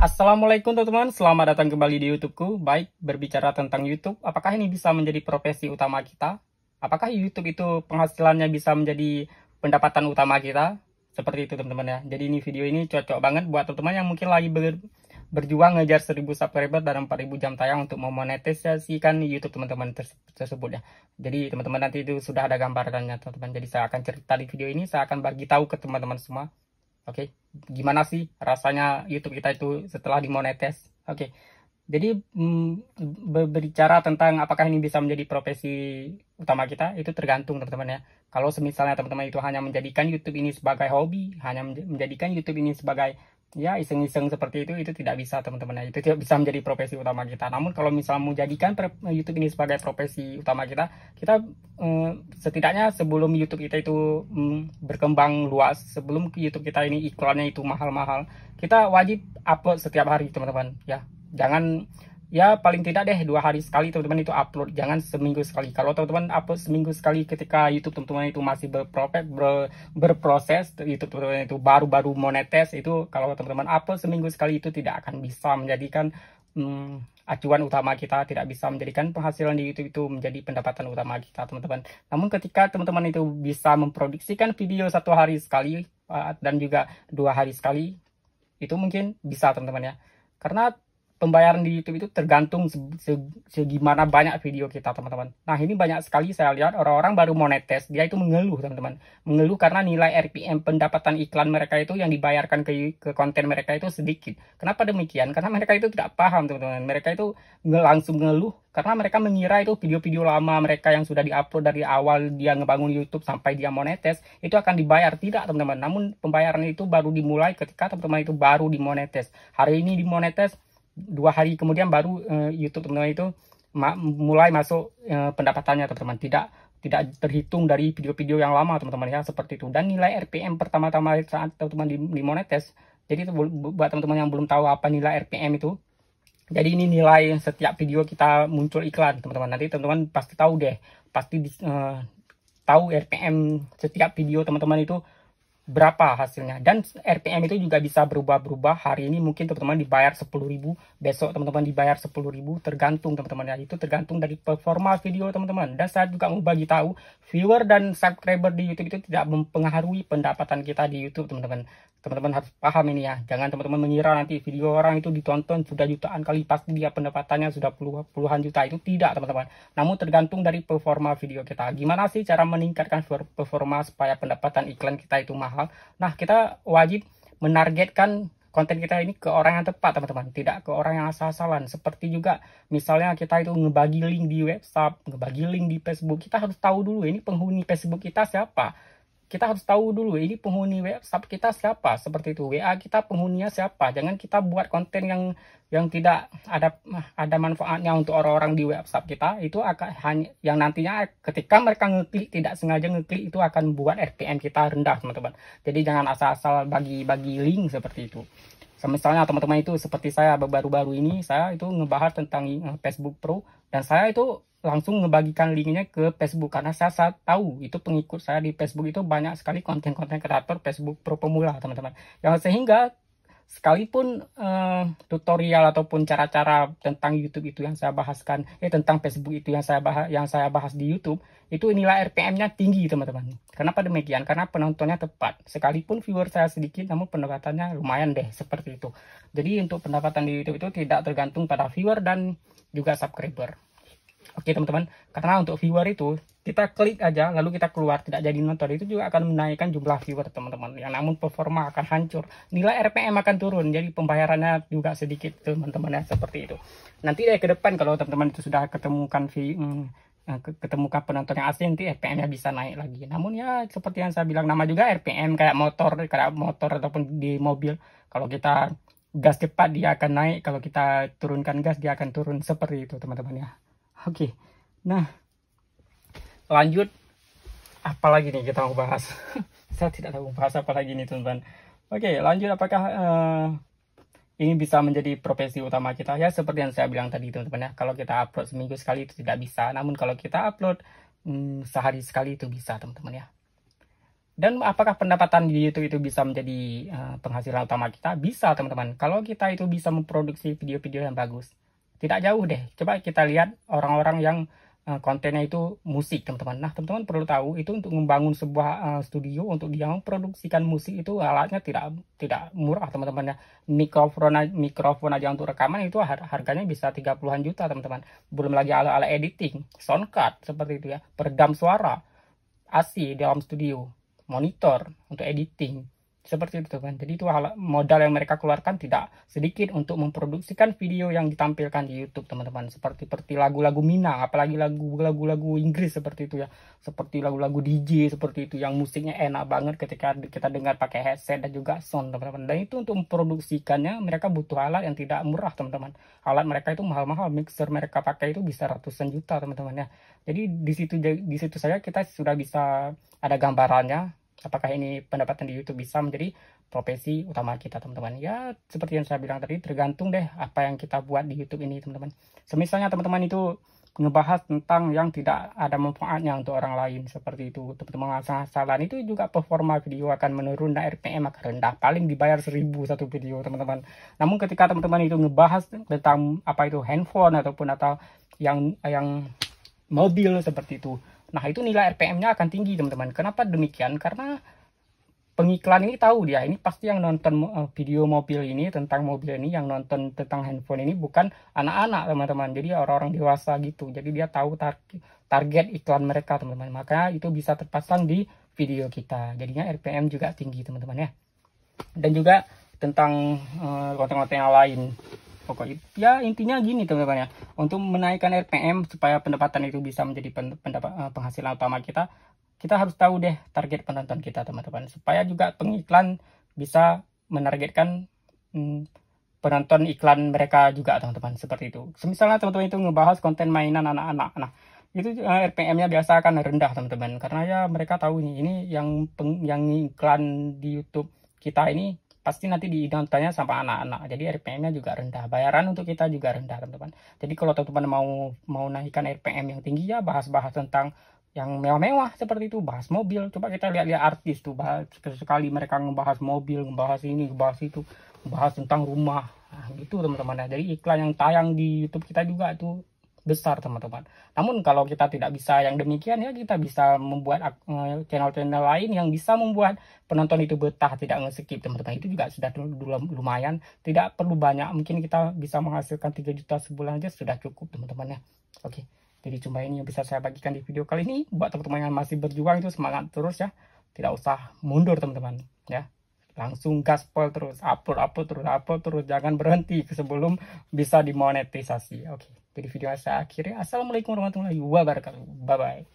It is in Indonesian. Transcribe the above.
Assalamualaikum teman-teman, selamat datang kembali di YouTubeku. Baik, berbicara tentang YouTube, apakah ini bisa menjadi profesi utama kita? Apakah YouTube itu penghasilannya bisa menjadi pendapatan utama kita? Seperti itu teman-teman ya. Jadi ini video ini cocok banget buat teman-teman yang mungkin lagi berjuang ngejar 1000 subscriber dan 4000 jam tayang untuk memonetisasikan YouTube teman-teman tersebut ya. Jadi teman-teman nanti itu sudah ada gambarannya teman-teman. Jadi saya akan cerita di video ini, saya akan bagi tahu ke teman-teman semua. Oke, gimana sih rasanya YouTube kita itu setelah dimonetes? Oke, jadi berbicara tentang apakah ini bisa menjadi profesi utama kita, itu tergantung teman-teman ya. Kalau misalnya teman-teman itu hanya menjadikan YouTube ini sebagai hobi, hanya menjadikan YouTube ini sebagai ya iseng-iseng seperti itu tidak bisa teman-teman ya. Itu tidak bisa menjadi profesi utama kita. Namun kalau misalnya menjadikan YouTube ini sebagai profesi utama kita, setidaknya sebelum YouTube kita itu berkembang luas, sebelum YouTube kita ini iklannya itu mahal-mahal, kita wajib upload setiap hari teman-teman ya. Jangan ya paling tidak deh 2 hari sekali teman-teman itu upload, jangan seminggu sekali. Kalau teman-teman upload seminggu sekali ketika YouTube teman-teman itu masih berproses, YouTube teman-teman itu baru-baru monetes, itu kalau teman-teman upload seminggu sekali itu tidak akan bisa menjadikan acuan utama kita, tidak bisa menjadikan penghasilan di YouTube itu menjadi pendapatan utama kita teman-teman. Namun ketika teman-teman itu bisa memproduksikan video 1 hari sekali dan juga 2 hari sekali, itu mungkin bisa teman-teman ya. Karena pembayaran di YouTube itu tergantung segimana banyak video kita teman-teman. Nah ini banyak sekali saya lihat orang-orang baru monetes, dia itu mengeluh teman-teman. Mengeluh karena nilai RPM pendapatan iklan mereka itu yang dibayarkan ke konten mereka itu sedikit. Kenapa demikian? Karena mereka itu tidak paham teman-teman. Mereka itu langsung mengeluh karena mereka mengira itu video-video lama mereka yang sudah diupload dari awal dia ngebangun YouTube sampai dia monetes itu akan dibayar. Tidak teman-teman. Namun pembayaran itu baru dimulai ketika teman-teman itu baru dimonetes. Hari ini dimonetes, 2 hari kemudian baru YouTube teman-teman itu mulai masuk pendapatannya teman-teman. Tidak terhitung dari video-video yang lama teman-teman ya, seperti itu. Dan nilai RPM pertama-tama saat teman-teman dimonetes, jadi itu buat teman-teman yang belum tahu apa nilai RPM itu, jadi ini nilai setiap video kita muncul iklan teman-teman. Nanti teman-teman pasti tahu deh, pasti tahu RPM setiap video teman-teman itu berapa hasilnya. Dan RPM itu juga bisa berubah-berubah. Hari ini mungkin teman-teman dibayar 10.000, besok teman-teman dibayar 10.000, tergantung teman-teman ya. Itu tergantung dari performa video teman-teman. Dan saya juga mau bagi tahu, viewer dan subscriber di YouTube itu tidak mempengaruhi pendapatan kita di YouTube teman-teman. Teman-teman harus paham ini ya. Jangan teman-teman mengira nanti video orang itu ditonton sudah jutaan kali, pasti dia pendapatannya sudah puluhan juta. Itu tidak teman-teman. Namun tergantung dari performa video kita. Gimana sih cara meningkatkan performa supaya pendapatan iklan kita itu mahal? Nah, kita wajib menargetkan konten kita ini ke orang yang tepat teman-teman, tidak ke orang yang asal-asalan. Seperti juga misalnya kita itu ngebagi link di WhatsApp, ngebagi link di Facebook, kita harus tahu dulu ini penghuni Facebook kita siapa. Kita harus tahu dulu ini penghuni WhatsApp kita siapa, seperti itu. WA kita penghuninya siapa. Jangan kita buat konten yang tidak ada manfaatnya untuk orang-orang di WhatsApp kita. Itu akan hanya yang nantinya ketika mereka ngeklik, tidak sengaja ngeklik, itu akan membuat RPM kita rendah teman-teman. Jadi jangan asal-asal bagi link seperti itu. Misalnya teman-teman itu seperti saya baru-baru ini, saya itu ngebahas tentang Facebook Pro, dan saya itu langsung ngebagikan linknya ke Facebook karena saya tahu itu pengikut saya di Facebook itu banyak sekali konten-konten kreator Facebook Pro pemula teman-teman, yang sehingga sekalipun tutorial ataupun cara-cara tentang YouTube itu yang saya bahaskan, tentang Facebook itu yang saya bahas di YouTube, itu nilai RPM-nya tinggi teman-teman. Kenapa demikian? Karena penontonnya tepat. Sekalipun viewer saya sedikit, namun pendapatannya lumayan deh, seperti itu. Jadi untuk pendapatan di YouTube itu tidak tergantung pada viewer dan juga subscriber. Oke teman-teman, karena untuk viewer itu kita klik aja lalu kita keluar tidak jadi nonton, itu juga akan menaikkan jumlah viewer teman-teman, yang namun performa akan hancur, nilai RPM akan turun, jadi pembayarannya juga sedikit teman-teman ya, seperti itu. Nanti deh ke depan kalau teman-teman itu sudah ketemukan penonton yang asli, nanti RPM-nya bisa naik lagi. Namun ya seperti yang saya bilang, nama juga RPM, kayak motor ataupun di mobil, kalau kita gas cepat dia akan naik, kalau kita turunkan gas dia akan turun, seperti itu teman-teman ya. Oke, nah lanjut, apa lagi nih kita mau bahas? Saya tidak tahu bahas apa lagi nih teman-teman. Oke, lanjut, apakah ini bisa menjadi profesi utama kita? Ya seperti yang saya bilang tadi teman-teman ya, kalau kita upload seminggu sekali itu tidak bisa, namun kalau kita upload sehari sekali itu bisa teman-teman ya. Dan apakah pendapatan di YouTube itu bisa menjadi penghasilan utama kita? Bisa, teman-teman. Kalau kita itu bisa memproduksi video-video yang bagus. Tidak jauh deh. Coba kita lihat orang-orang yang kontennya itu musik, teman-teman. Nah, teman-teman perlu tahu itu untuk membangun sebuah studio, untuk dia memproduksikan musik itu alatnya tidak murah, teman-teman ya. Mikrofon aja untuk rekaman itu harganya bisa 30-an juta, teman-teman. Belum lagi alat-alat editing, soundcard seperti itu ya, peredam suara, AC dalam studio, monitor untuk editing, seperti itu kan. Jadi itu modal yang mereka keluarkan tidak sedikit untuk memproduksikan video yang ditampilkan di YouTube, teman-teman. Seperti lagu-lagu Minang, apalagi lagu-lagu Inggris seperti itu ya, seperti lagu-lagu DJ seperti itu yang musiknya enak banget ketika kita dengar pakai headset dan juga sound, teman-teman. Dan itu untuk memproduksikannya mereka butuh alat yang tidak murah, teman-teman. Alat mereka itu mahal-mahal, mixer mereka pakai itu bisa ratusan juta, teman-teman ya. Jadi di situ saja kita sudah bisa ada gambarannya apakah ini pendapatan di YouTube bisa menjadi profesi utama kita, teman-teman. Ya, seperti yang saya bilang tadi, tergantung deh apa yang kita buat di YouTube ini, teman-teman. Semisalnya teman-teman itu ngebahas tentang yang tidak ada manfaatnya untuk orang lain, seperti itu, teman-teman, asal-asalan, itu juga performa video akan menurun dan RPM akan rendah. Paling dibayar 1.000 satu video, teman-teman. Namun ketika teman-teman itu ngebahas tentang apa itu handphone ataupun atau yang mobil seperti itu, nah itu nilai RPM-nya akan tinggi, teman-teman. Kenapa demikian? Karena pengiklan ini tahu dia, ini pasti yang nonton video mobil ini, tentang mobil ini, yang nonton tentang handphone ini bukan anak-anak, teman-teman. Jadi orang-orang dewasa gitu. Jadi dia tahu target iklan mereka, teman-teman. Maka itu bisa terpasang di video kita. Jadinya RPM juga tinggi, teman-teman ya. Dan juga tentang konten-konten yang lain. Pokoknya ya intinya gini, teman-teman ya, untuk menaikkan RPM supaya pendapatan itu bisa menjadi penghasilan utama kita harus tahu deh target penonton kita, teman-teman, supaya juga pengiklan bisa menargetkan penonton iklan mereka juga, teman-teman, seperti itu. Misalnya teman-teman itu ngebahas konten mainan anak-anak, nah itu RPM-nya biasa akan rendah, teman-teman, karena ya mereka tahu ini yang iklan di YouTube kita ini pasti nanti dinontonnya sama anak-anak, jadi RPM-nya juga rendah, bayaran untuk kita juga rendah, teman-teman. Jadi kalau teman-teman mau naikkan RPM yang tinggi, ya bahas-bahas tentang yang mewah-mewah seperti itu, bahas mobil. Coba kita lihat-lihat artis tuh, sekali mereka ngebahas mobil, ngebahas ini, ngebahas itu, ngebahas tentang rumah, nah, gitu, teman-teman. Jadi iklan yang tayang di YouTube kita juga itu besar, teman-teman. Namun kalau kita tidak bisa yang demikian, ya kita bisa membuat channel-channel lain yang bisa membuat penonton itu betah, tidak nge-skip, teman-teman. Itu juga sudah lumayan, tidak perlu banyak, mungkin kita bisa menghasilkan 3 juta sebulan aja sudah cukup, teman-teman ya. Oke, jadi cuma ini yang bisa saya bagikan di video kali ini. Buat teman-teman yang masih berjuang itu semangat terus ya, tidak usah mundur, teman-teman ya. Langsung gaspol terus, upload terus, jangan berhenti sebelum bisa dimonetisasi. Oke, jadi video saya akhiri. Assalamualaikum warahmatullahi wabarakatuh. Bye bye.